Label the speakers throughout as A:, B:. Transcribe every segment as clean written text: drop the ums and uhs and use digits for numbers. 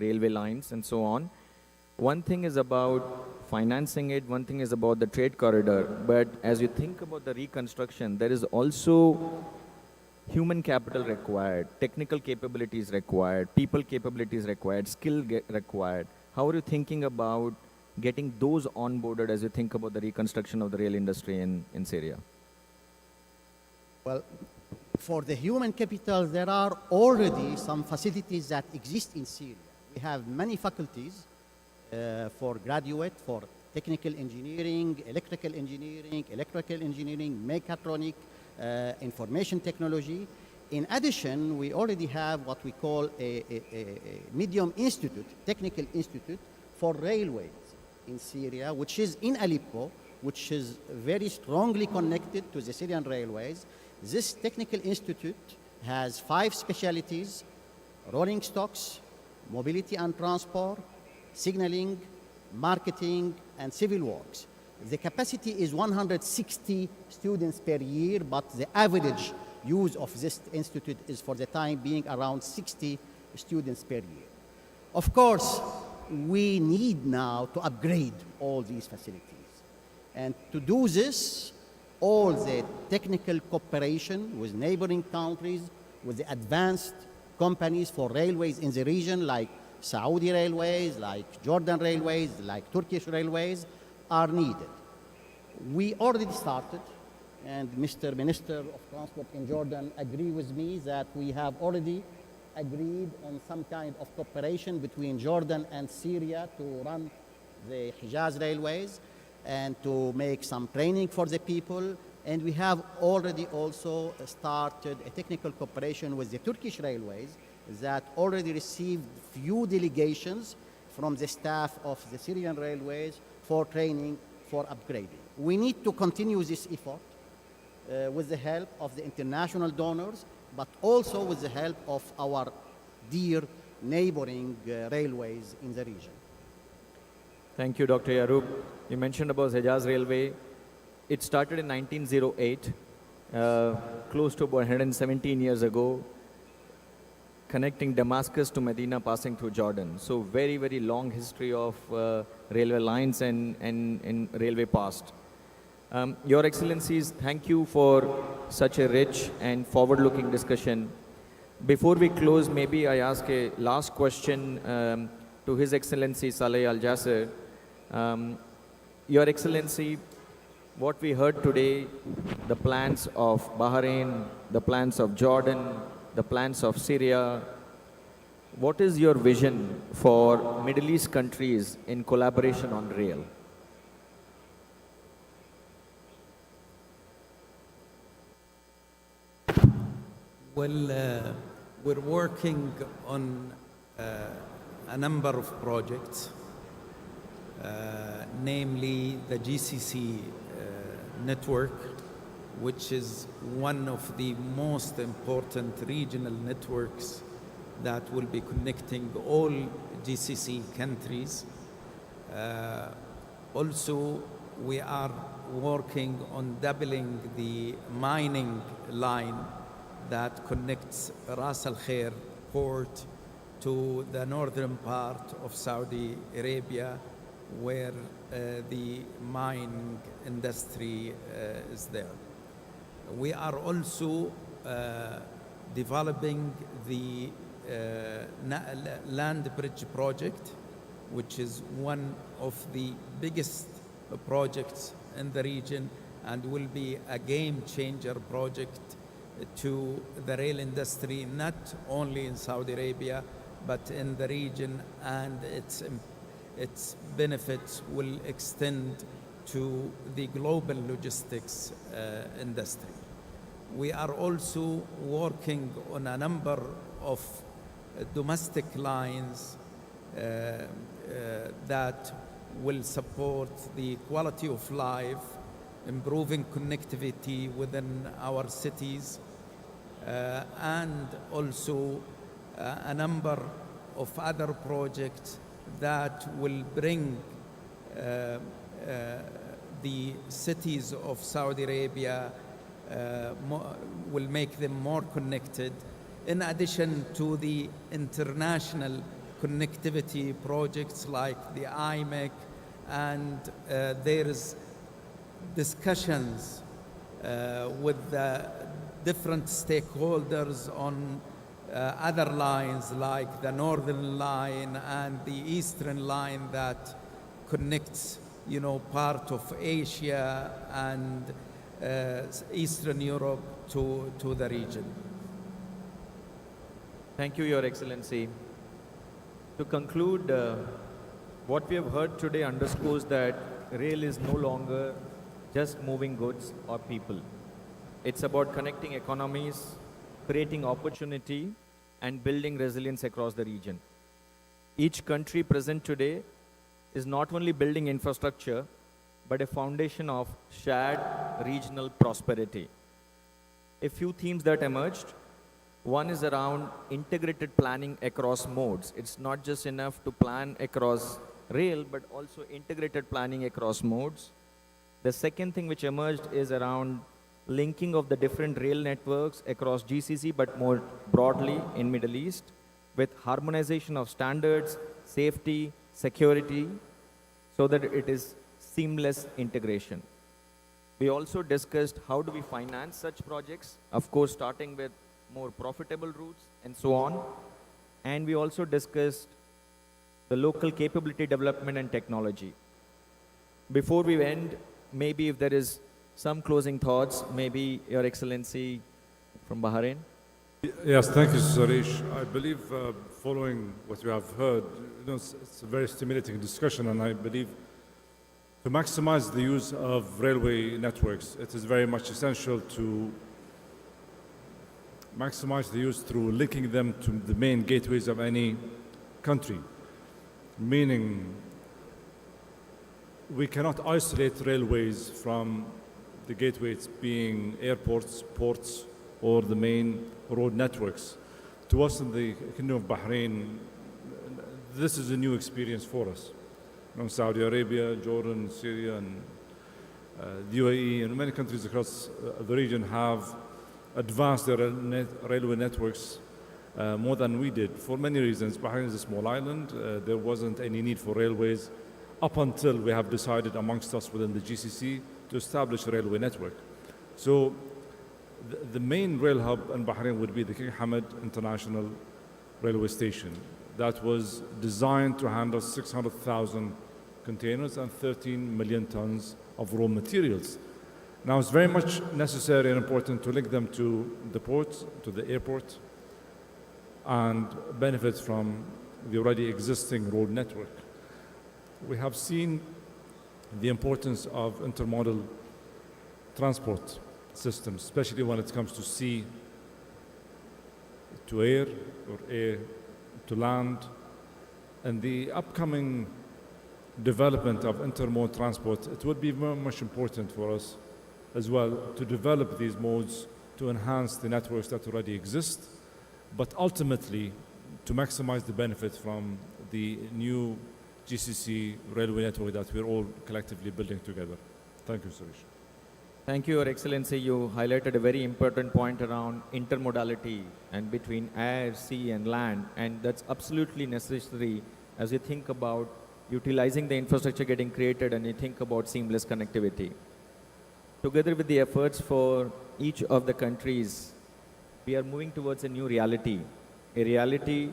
A: railway lines and so on. One thing is about financing it, one thing is about the trade corridor, but as you think about the reconstruction, there is also human capital required, technical capabilities required, people capabilities required, required. How are you thinking about getting those onboarded as you think about the reconstruction of the rail industry in Syria?
B: Well, for the human capital, there are already some facilities that exist in Syria. We have many faculties for graduate, for technical engineering, electrical engineering, mechatronic, information technology. In addition, we already have what we call a medium institute, technical institute for railways in Syria, which is in Aleppo, which is very strongly connected to the Syrian railways. This technical institute has 5 specialties: rolling stocks, mobility and transport, signaling, marketing, and civil works. The capacity is 160 students per year, but the average use of this institute is for the time being around 60 students per year. Of course, we need now to upgrade all these facilities. And to do this, all the technical cooperation with neighboring countries, with the advanced companies for railways in the region, like Saudi railways, like Jordan railways, like Turkish railways, are needed. We already started, and Mr. Minister of Transport in Jordan agreed with me that we have already agreed on some kind of cooperation between Jordan and Syria to run the Hijaz railways and to make some training for the people. And we have already also started a technical cooperation with the Turkish railways that already received few delegations from the staff of the Syrian railways for training, for upgrading. We need to continue this effort with the help of the international donors, but also with the help of our dear neighboring railways in the region.
A: Thank you, Dr. Yaroub. You mentioned about Hejaz Railway. It started in 1908, close to about 117 years ago, connecting Damascus to Medina, passing through Jordan. So very, very long history of railway lines and railway past. Your Excellencies, thank you for such a rich and forward-looking discussion. Before we close, maybe I ask a last question to His Excellency Saleh Al Jasser. Your Excellency, what we heard today, the plans of Bahrain, the plans of Jordan, the plans of Syria, what is your vision for Middle East countries in collaboration on rail?
C: Well, we're working on a number of projects, namely the GCC network, which is one of the most important regional networks that will be connecting all GCC countries. Also, we are working on doubling the mining line that connects Ras Al Khair port to the northern part of Saudi Arabia, where the mining industry is there. We are also developing the land bridge project, which is one of the biggest projects in the region and will be a game changer project to the rail industry, not only in Saudi Arabia, but in the region, and its benefits will extend to the global logistics industry. We are also working on a number of domestic lines that will support the quality of life, improving connectivity within our cities, and also a number of other projects that will bring the cities of Saudi Arabia, will make them more connected, in addition to the international connectivity projects like the IMEC, and there is discussions with the different stakeholders on other lines like the Northern Line and the Eastern Line that connects, part of Asia and Eastern Europe to the region.
A: Thank you, Your Excellency. To conclude, what we have heard today underscores that rail is no longer just moving goods or people. It's about connecting economies, creating opportunity, and building resilience across the region. Each country present today is not only building infrastructure, but a foundation of shared regional prosperity. A few themes that emerged. One is around integrated planning across modes. It's not just enough to plan across rail, but also integrated planning across modes. The second thing which emerged is around linking of the different rail networks across GCC, but more broadly in Middle East, with harmonization of standards, safety, security, so that it is seamless integration. We also discussed how do we finance such projects, of course starting with more profitable routes and so on. And we also discussed the local capability development and technology. Before we end, maybe if there is some closing thoughts, maybe Your Excellency from Bahrain.
D: Yes, thank you, Suresh. I believe following what you have heard, it's a very stimulating discussion, and I believe to maximize the use of railway networks, it is very much essential to maximize the use through linking them to the main gateways of any country, meaning we cannot isolate railways from the gateways being airports, ports, or the main road networks. To us in the Kingdom of Bahrain, this is a new experience for us. Saudi Arabia, Jordan, Syria, and the UAE, and many countries across the region have advanced their railway networks more than we did for many reasons. Bahrain is a small island. There wasn't any need for railways up until we have decided amongst us within the GCC to establish a railway network. So the main rail hub in Bahrain would be the King Hamad International Railway Station. That was designed to handle 600,000 containers and 13 million tons of raw materials. Now it's very much necessary and important to link them to the port, to the airport, and benefit from the already existing road network. We have seen the importance of intermodal transport systems, especially when it comes to sea to air or air to land. And the upcoming development of intermodal transport, it would be very much important for us as well to develop these modes to enhance the networks that already exist, but ultimately to maximize the benefit from the new GCC railway network that we're all collectively building together. Thank you, Suresh.
A: Thank you, Your Excellency. You highlighted a very important point around intermodality and between air, sea, and land, and that's absolutely necessary as you think about utilizing the infrastructure getting created and you think about seamless connectivity. Together with the efforts for each of the countries, we are moving towards a new reality, a reality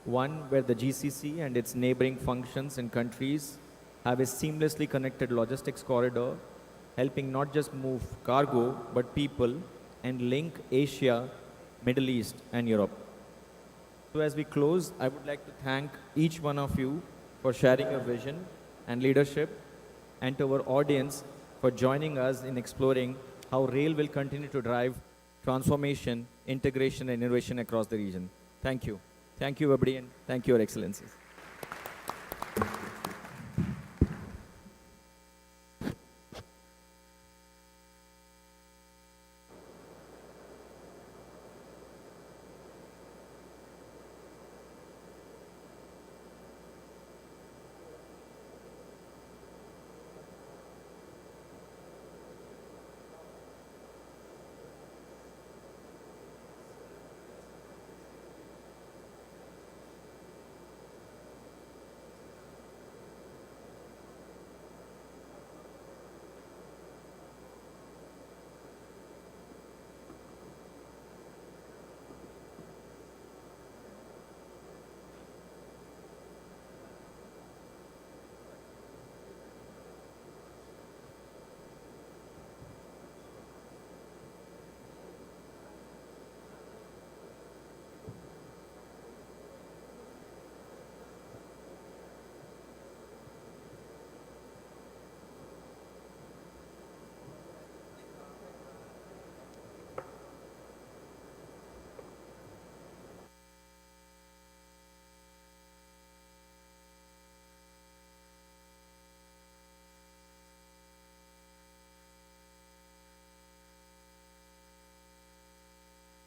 A: one where the GCC and its neighboring functions and countries have a seamlessly connected logistics corridor, helping not just move cargo, but people and link Asia, Middle East, and Europe. So as we close, I would like to thank each one of you for sharing your vision and leadership, and to our audience for joining us in exploring how rail will continue to drive transformation, integration, and innovation across the region. Thank you. Thank you, everybody, and thank you, Your Excellencies.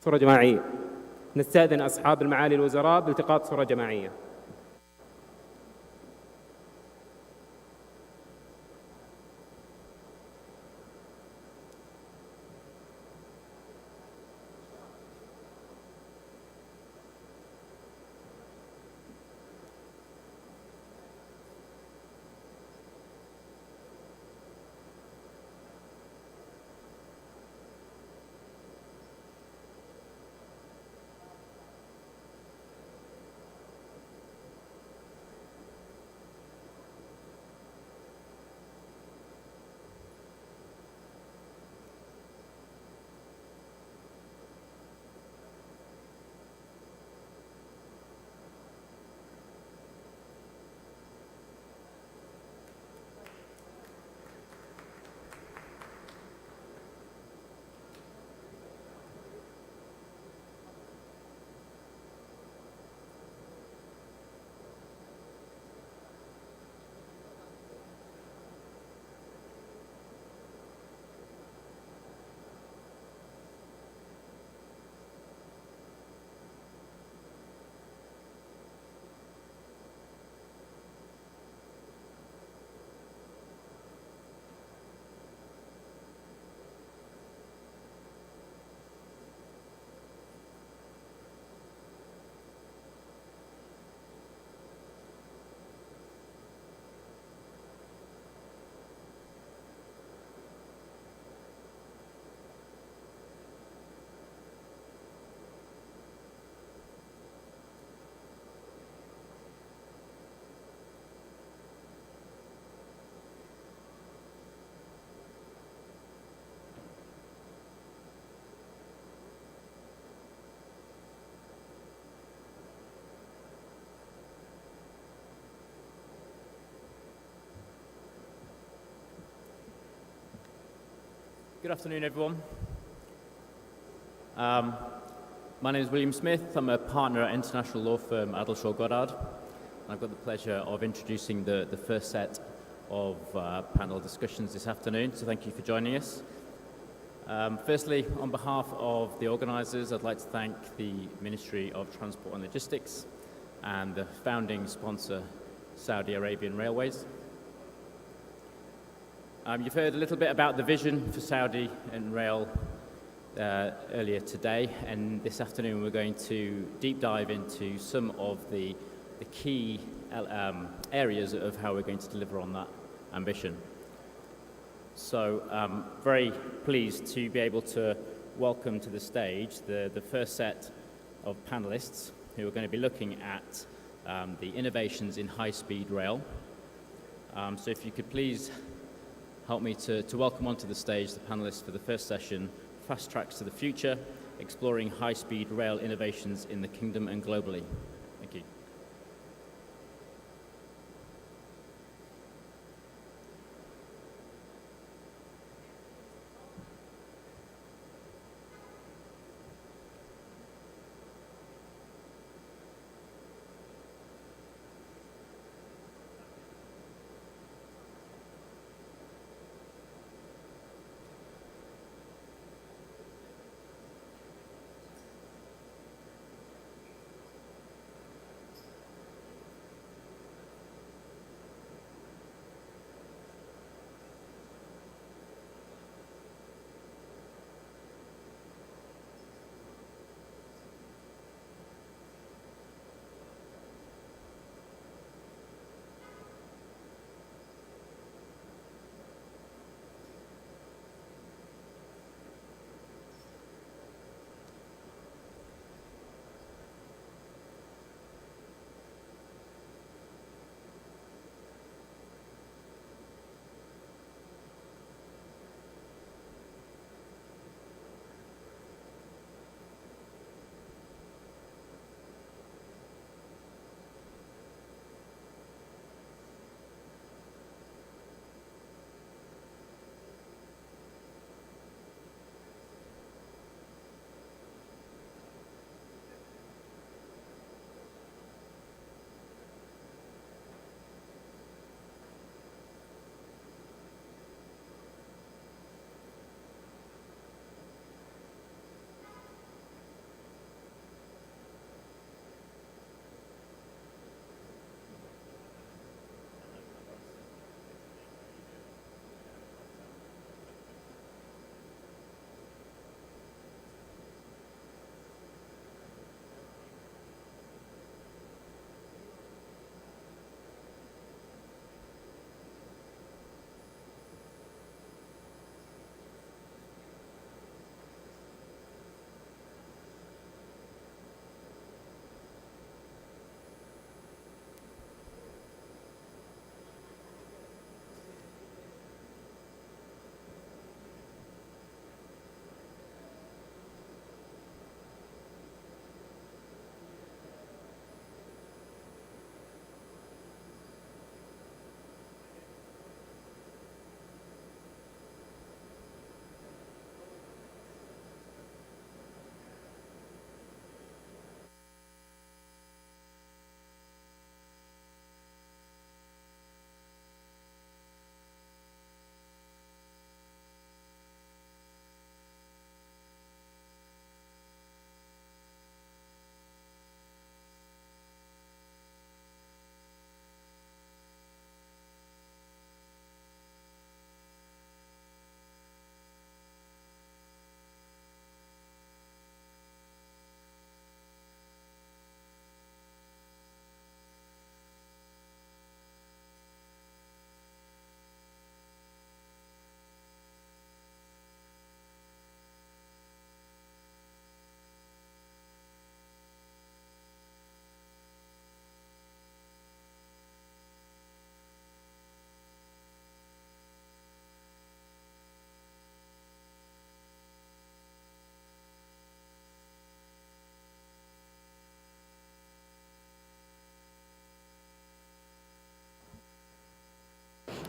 E: صورة جماعية. نستأذن أصحاب المعالي الوزراء بالتقاط صورة جماعية.
F: Good afternoon, everyone. My name is William Smith. I'm a partner at international law firm Adelshaw Goddard. And I've got the pleasure of introducing the first set of panel discussions this afternoon, so thank you for joining us. Firstly, on behalf of the organisers, I'd like to thank the Ministry of Transport and Logistics and the founding sponsor, Saudi Arabian Railways. You've heard a little bit about the vision for Saudi and rail earlier today, and this afternoon we're going to deep dive into some of the key areas of how we're going to deliver on that ambition. So I'm very pleased to be able to welcome to the stage the first set of panellists who are going to be looking at the innovations in high-speed rail. So if you could please help me to welcome onto the stage the panellists for the first session, Fast Tracks to the Future, Exploring High-Speed Rail Innovations in the Kingdom and Globally. Thank you.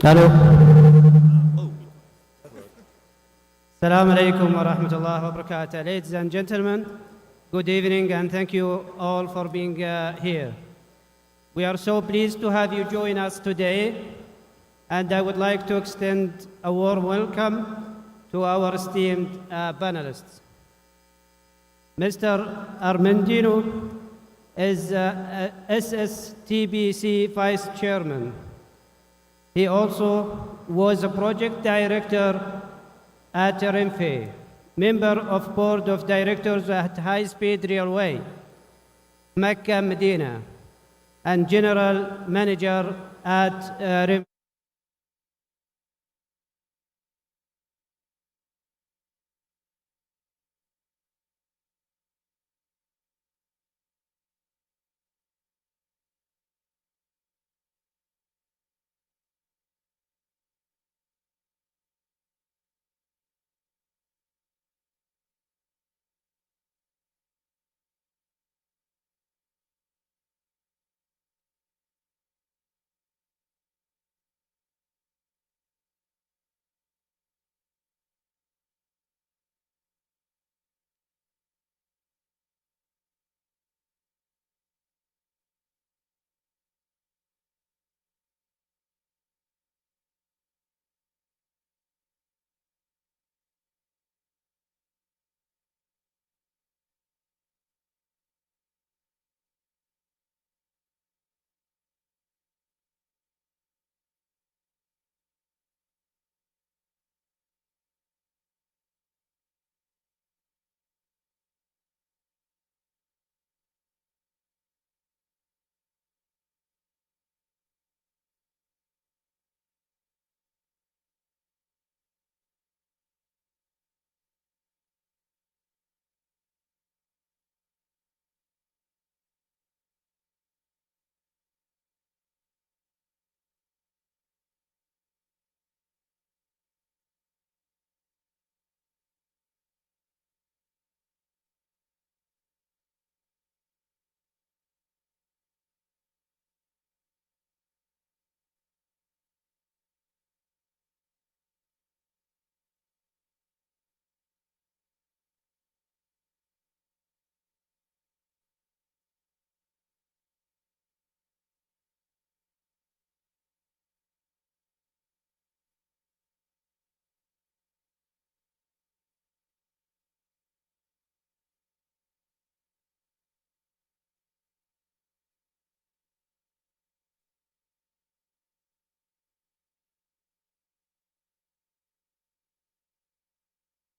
G: الو السلام عليكم ورحمة الله وبركاته. Ladies and gentlemen, good evening and thank you all for being here. We are so pleased to have you join us today, and I would like to extend a warm welcome to our esteemed panelists. Mr. Armendino is SSTBC Vice Chairman. He also was a project director at RMFA, member of Board of Directors at High Speed Railway, Mecca Medina, and General Manager at RMFA.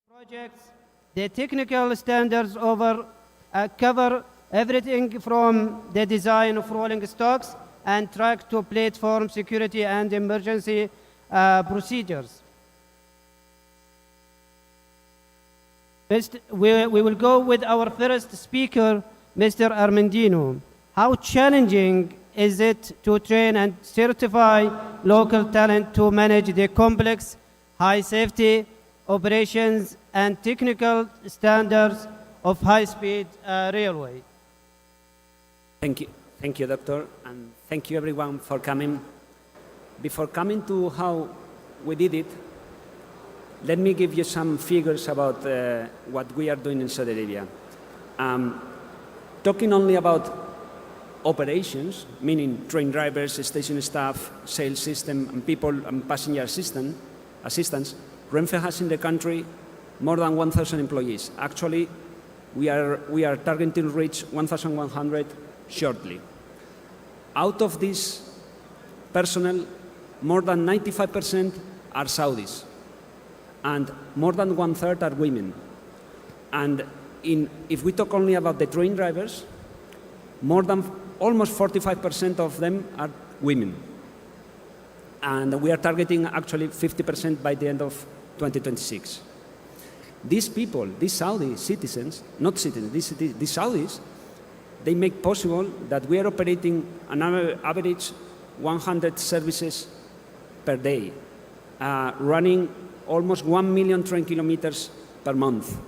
G: Projects, the technical standards cover everything from the design of rolling stocks and track to platform security and emergency procedures. We will go with our first speaker, Mr. Armendino. How challenging is it to train and certify local talent to manage the complex, high safety operations and technical standards of high-speed railway?
H: Thank you, Doctor, and thank you everyone for coming. Before coming to how we did it, let me give you some figures about what we are doing in Saudi Arabia. Talking only about operations, meaning train drivers, station staff, sales system, and people and passenger assistants, Renfe has in the country more than 1,000 employees. Actually, we are targeting to reach 1,100 shortly. Out of this personnel, more than 95% are Saudis, and more than one-third are women. And if we talk only about the train drivers, almost 45% of them are women. And we are targeting actually 50% by the end of 2026. These people, these Saudi citizens, not citizens, these Saudis, they make possible that we are operating an average 100 services per day, running almost 1 million train kilometers per month,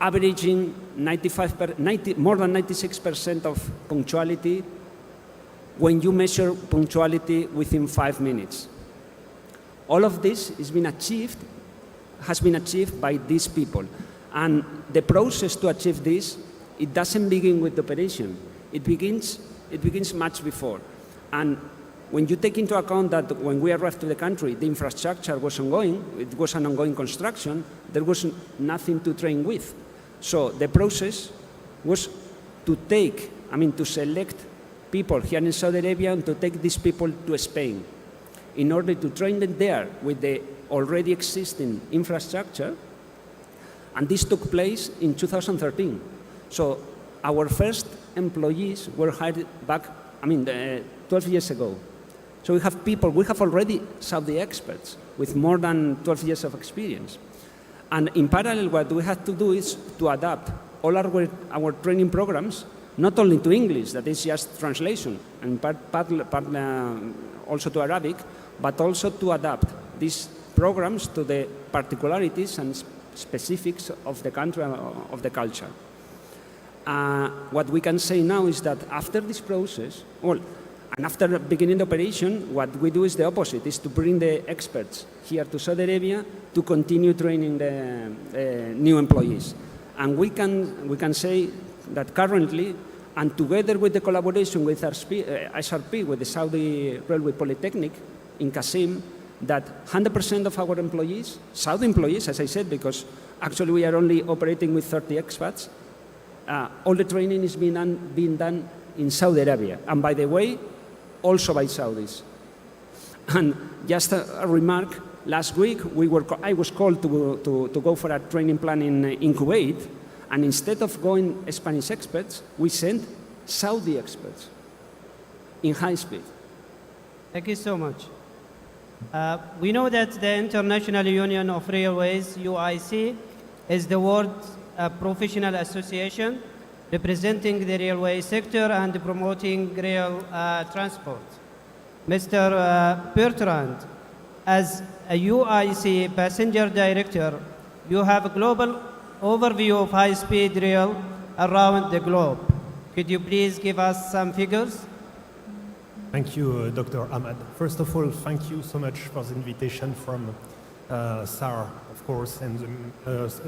H: averaging more than 96% of punctuality when you measure punctuality within 5 minutes. all of this has been achieved by these people. And the process to achieve this, it doesn't begin with the operation. It begins much before. And when you take into account that when we arrived to the country, the infrastructure was ongoing, it was an ongoing construction, there was nothing to train with. So the process was to select people here in Saudi Arabia and to take these people to Spain in order to train them there with the already existing infrastructure. And this took place in 2013. So our first employees were hired back, 12 years ago. So we have already Saudi experts with more than 12 years of experience. And in parallel, what we had to do is to adapt all our training programs, not only to English, that is just translation, and also to Arabic, but also to adapt these programs to the particularities and specifics of the country, of the culture. What we can say now is that after this process, and after beginning the operation, what we do is the opposite, is to bring the experts here to Saudi Arabia to continue training the new employees. And we can say that currently, and together with the collaboration with SRP, with the Saudi Railway Polytechnic in Qasim, that 100% of our employees, Saudi employees, as I said, because actually we are only operating with 30 expats, all the training is being done in Saudi Arabia. And by the way, also by Saudis. And just a remark, last week I was called to go for a training plan in Kuwait, and instead of going Spanish experts, we sent Saudi experts in high speed.
G: Thank you so much. We know that the International Union of Railways, UIC, is the world's professional association representing the railway sector and promoting rail transport. Mr. Bertrand, as a UIC passenger director, you have a global overview of high-speed rail around the globe. Could you please give us some figures?
I: Thank you, Dr. Ahmad. First of all, thank you so much for the invitation from Sarah, of course, and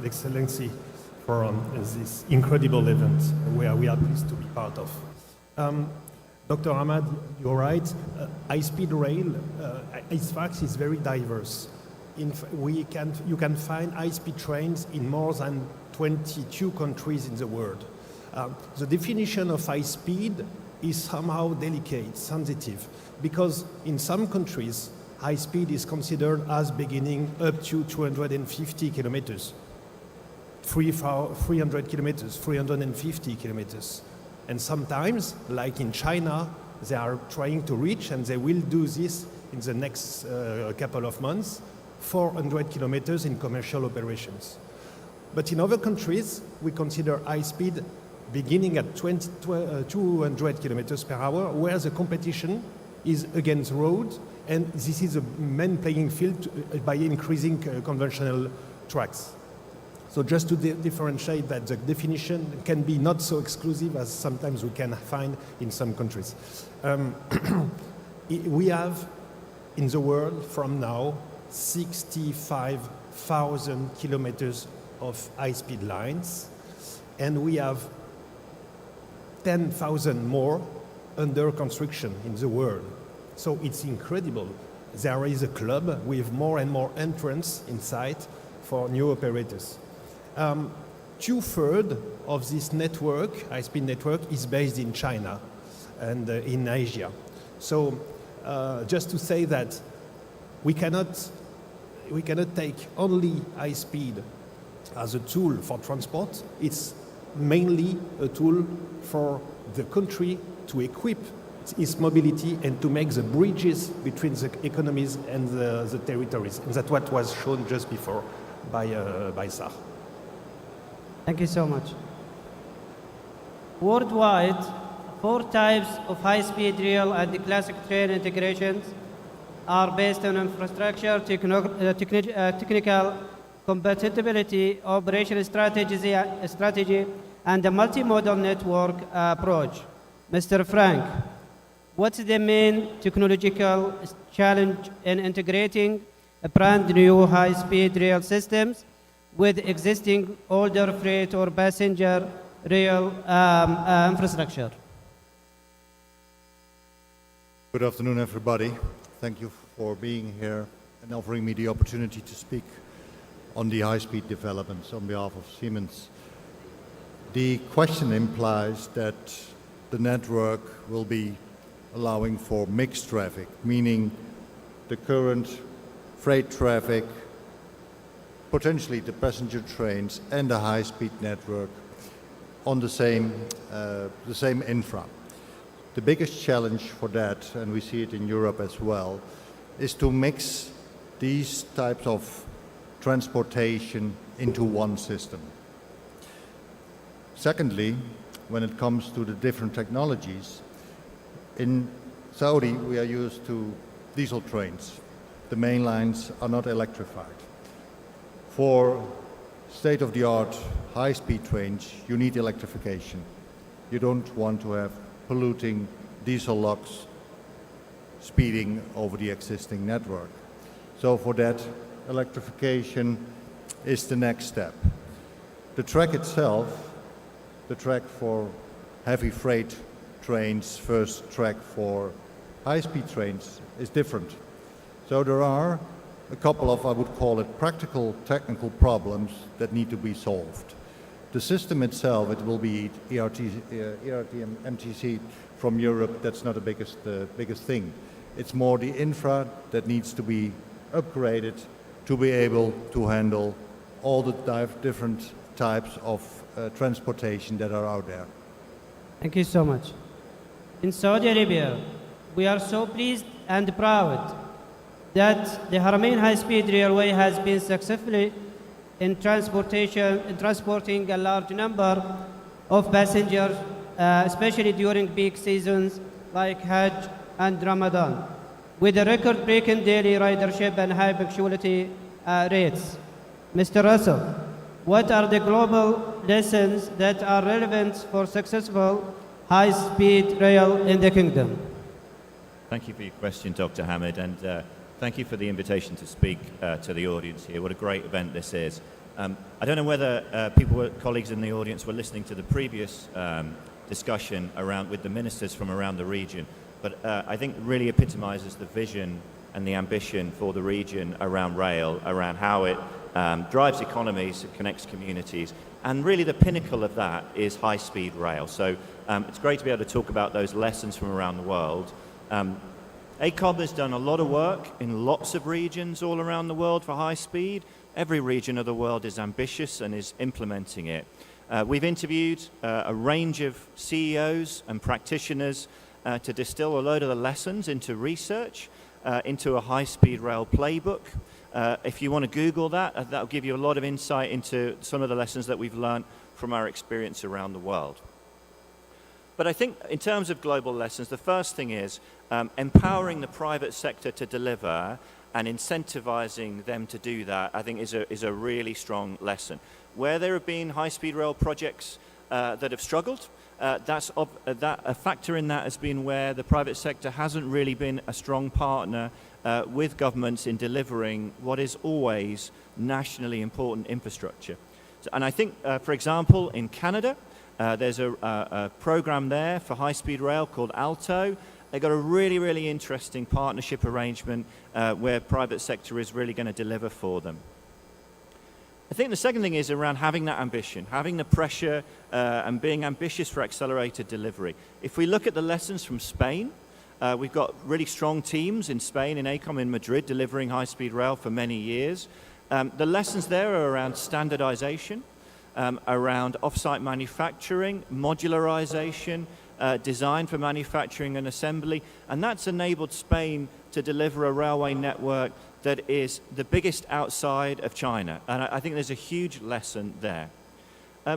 I: Excellency for this incredible event where we are pleased to be part of. Dr. Ahmad, you're right. High-speed rail, its fact is very diverse. You can find high-speed trains in more than 22 countries in the world. The definition of high speed is somehow delicate, sensitive, because in some countries, high speed is considered as beginning up to 250 kilometers, 300 kilometers, 350 kilometers. And sometimes, like in China, they are trying to reach, and they will do this in the next couple of months, 400 kilometers in commercial operations. But in other countries, we consider high speed beginning at 200 kilometers per hour, where the competition is against road, and this is a main playing field by increasing conventional tracks. So just to differentiate that, the definition can be not so exclusive as sometimes we can find in some countries. We have in the world from now 65,000 kilometers of high-speed lines, and we have 10,000 more under construction in the world. So it's incredible. There is a club with more and more entrants in sight for new operators. 2/3 of this network, high-speed network, is based in China and in Asia. So just to say that we cannot take only high speed as a tool for transport. It's mainly a tool for the country to equip its mobility and to make the bridges between the economies and the territories. And that's what was shown just before by Sarah.
G: Thank you so much. Worldwide, 4 types of high-speed rail and classic train integrations are based on infrastructure, technical compatibility, operation strategy, and a multimodal network approach. Mr. Frank, what's the main technological challenge in integrating brand new high-speed rail systems with existing older freight or passenger rail infrastructure.
J: Good afternoon, everybody. Thank you for being here and offering me the opportunity to speak on the high-speed developments on behalf of Siemens. The question implies that the network will be allowing for mixed traffic, meaning the current freight traffic, potentially the passenger trains and the high-speed network on the same infra. The biggest challenge for that, and we see it in Europe as well, is to mix these types of transportation into one system. Secondly, when it comes to the different technologies, in Saudi we are used to diesel trains. The main lines are not electrified. For state-of-the-art high-speed trains, you need electrification. You don't want to have polluting diesel logs speeding over the existing network. So for that, electrification is the next step. The track itself, the track for heavy freight trains, first track for high-speed trains is different. So there are a couple of, I would call it, practical technical problems that need to be solved. The system itself, it will be ERTMTC from Europe. That's not the biggest thing. It's more the infra that needs to be upgraded to be able to handle all the different types of transportation that are out there.
G: Thank you so much. In Saudi Arabia, we are so pleased and proud that the Haramain high-speed railway has been successfully in transporting a large number of passengers, especially during peak seasons like Hajj and Ramadan, with a record-breaking daily ridership and high punctuality rates. Mr. Russell, what are the global lessons that are relevant for successful high-speed rail in the kingdom?
K: Thank you for your question, Dr. Hamid, and thank you for the invitation to speak to the audience here. What a great event this is. I don't know whether colleagues in the audience were listening to the previous discussion with the ministers from around the region, but I think it really epitomizes the vision and the ambition for the region around rail, around how it drives economies, it connects communities, and really the pinnacle of that is high-speed rail. So it's great to be able to talk about those lessons from around the world. ACOB has done a lot of work in lots of regions all around the world for high speed. Every region of the world is ambitious and is implementing it. We've interviewed a range of CEOs and practitioners to distill a load of the lessons into research, into a high-speed rail playbook. If you want to Google that, that'll give you a lot of insight into some of the lessons that we've learned from our experience around the world. But I think in terms of global lessons, the first thing is empowering the private sector to deliver and incentivizing them to do that, I think is a really strong lesson. Where there have been high-speed rail projects that have struggled, a factor in that has been where the private sector hasn't really been a strong partner with governments in delivering what is always nationally important infrastructure. And I think, for example, in Canada, there's a program there for high-speed rail called ALTO. They've got a really, really interesting partnership arrangement where private sector is really going to deliver for them. I think the second thing is around having that ambition, having the pressure and being ambitious for accelerated delivery. If we look at the lessons from Spain, we've got really strong teams in Spain, in ACOM in Madrid, delivering high-speed rail for many years. The lessons there are around standardization, around off-site manufacturing, modularization, design for manufacturing and assembly, and that's enabled Spain to deliver a railway network that is the biggest outside of China, and I think there's a huge lesson there.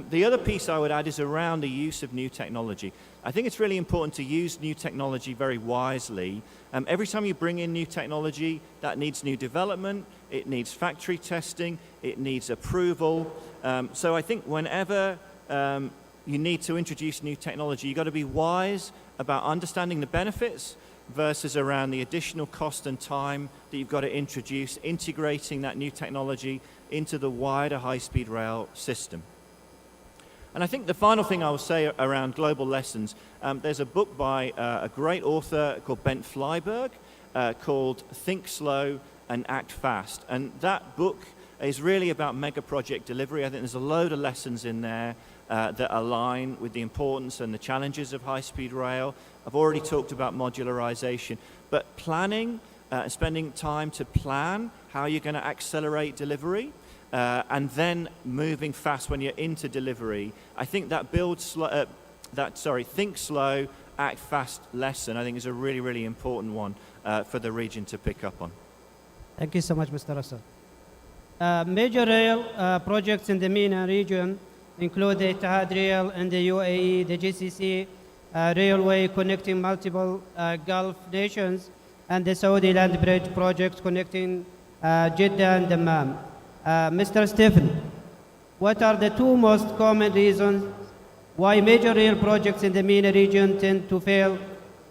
K: The other piece I would add is around the use of new technology. I think it's really important to use new technology very wisely. Every time you bring in new technology, that needs new development, it needs factory testing, it needs approval. So I think whenever you need to introduce new technology, you've got to be wise about understanding the benefits, versus around the additional cost and time that you've got to introduce, integrating that new technology into the wider high-speed rail system. And I think the final thing I will say around global lessons, there's a book by a great author called Bent Flyberg called Think Slow and Act Fast. And that book is really about mega project delivery. I think there's a load of lessons in there that align with the importance and the challenges of high-speed rail. I've already talked about modularization, but planning and spending time to plan how you're going to accelerate delivery, and then moving fast when you're into delivery. I think that think slow, act fast lesson, I think is a really, really important one for the region to pick up on.
G: Thank you so much, Mr. Russell. Major rail projects in the MENA region include the Etihad Rail in the UAE, the GCC railway connecting multiple Gulf nations, and the Saudi land bridge project connecting Jeddah and Dammam. Mr. Stephen, what are the two most common reasons why major rail projects in the MENA region tend to fail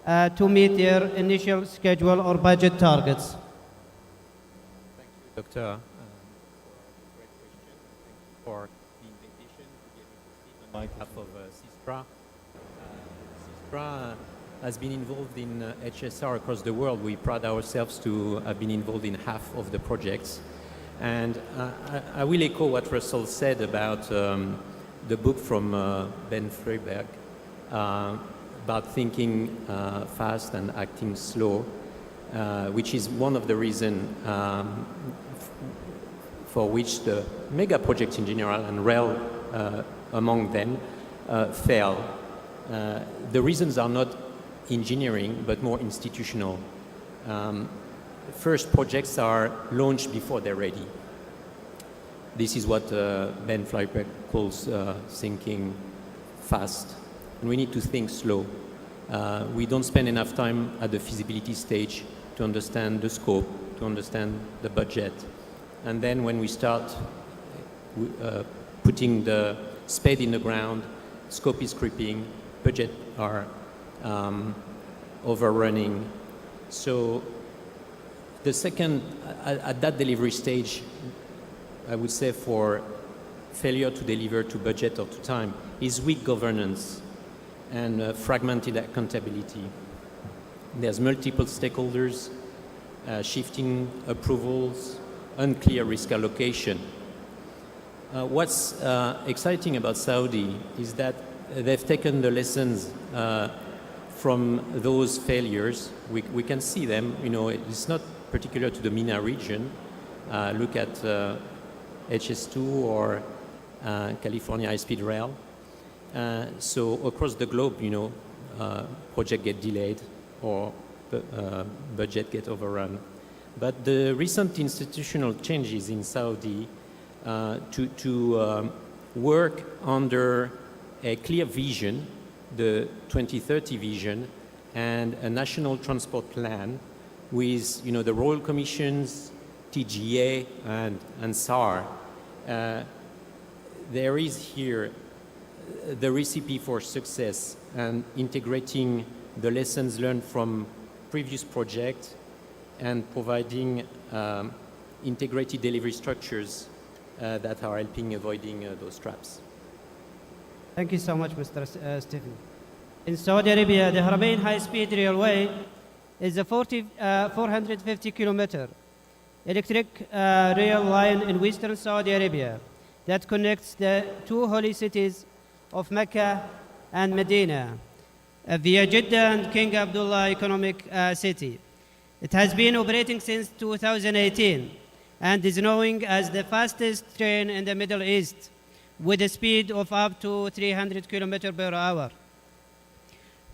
G: to meet their initial schedule or budget targets?
L: Thank you, Doctor, great question. Thank you for the invitation to be able to speak on behalf of CISPRA. CISPRA has been involved in HSR across the world. We pride ourselves to have been involved in half of the projects. And I will echo what Russell said about the book from Ben Freiberg about thinking fast and acting slow, which is one of the reasons for which the mega projects in general and rail among them fail. The reasons are not engineering, but more institutional. First, projects are launched before they're ready. This is what Ben Freiberg calls thinking fast. And we need to think slow. We don't spend enough time at the feasibility stage to understand the scope, to understand the budget. And then when we start putting the spade in the ground, scope is creeping, budget are overrunning. So the second, at that delivery stage, I would say for failure to deliver to budget or to time, is weak governance and fragmented accountability. There's multiple stakeholders, shifting approvals, unclear risk allocation. What's exciting about Saudi is that they've taken the lessons from those failures. We can see them, it's not particular to the MENA region. Look at HS2 or California high-speed rail. So across the globe, project get delayed or budget get overrun. But the recent institutional changes in Saudi to work under a clear vision, the 2030 vision, and a national transport plan with the Royal Commissions, TGA, and SAR. There is here the recipe for success and integrating the lessons learned from previous projects and providing integrated delivery structures that are helping avoiding those traps.
G: Thank you so much, Mr. Stephen. In Saudi Arabia, the Haramain high-speed railway is a 450-kilometer electric rail line in western Saudi Arabia that connects the two holy cities of Mecca and Medina via Jeddah and King Abdullah Economic City. It has been operating since 2018 and is known as the fastest train in the Middle East with a speed of up to 300 kilometers per hour.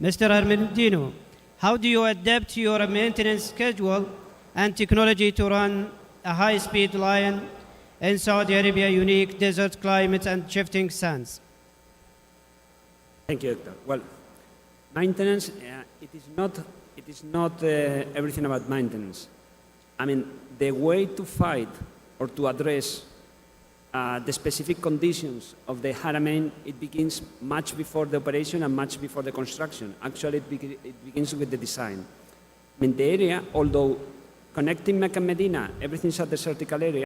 G: Mr. Armendino, how do you adapt your maintenance schedule and technology to run a high-speed line in Saudi Arabia, unique desert climate and shifting sands?
H: Thank you, Doctor. Well, maintenance, it is not everything about maintenance. I mean, the way to fight or to address the specific conditions of the Haramain, it begins much before the operation and much before the construction. Actually, it begins with the design. I mean, the area, although connecting Mecca and Medina, everything's a desertical area,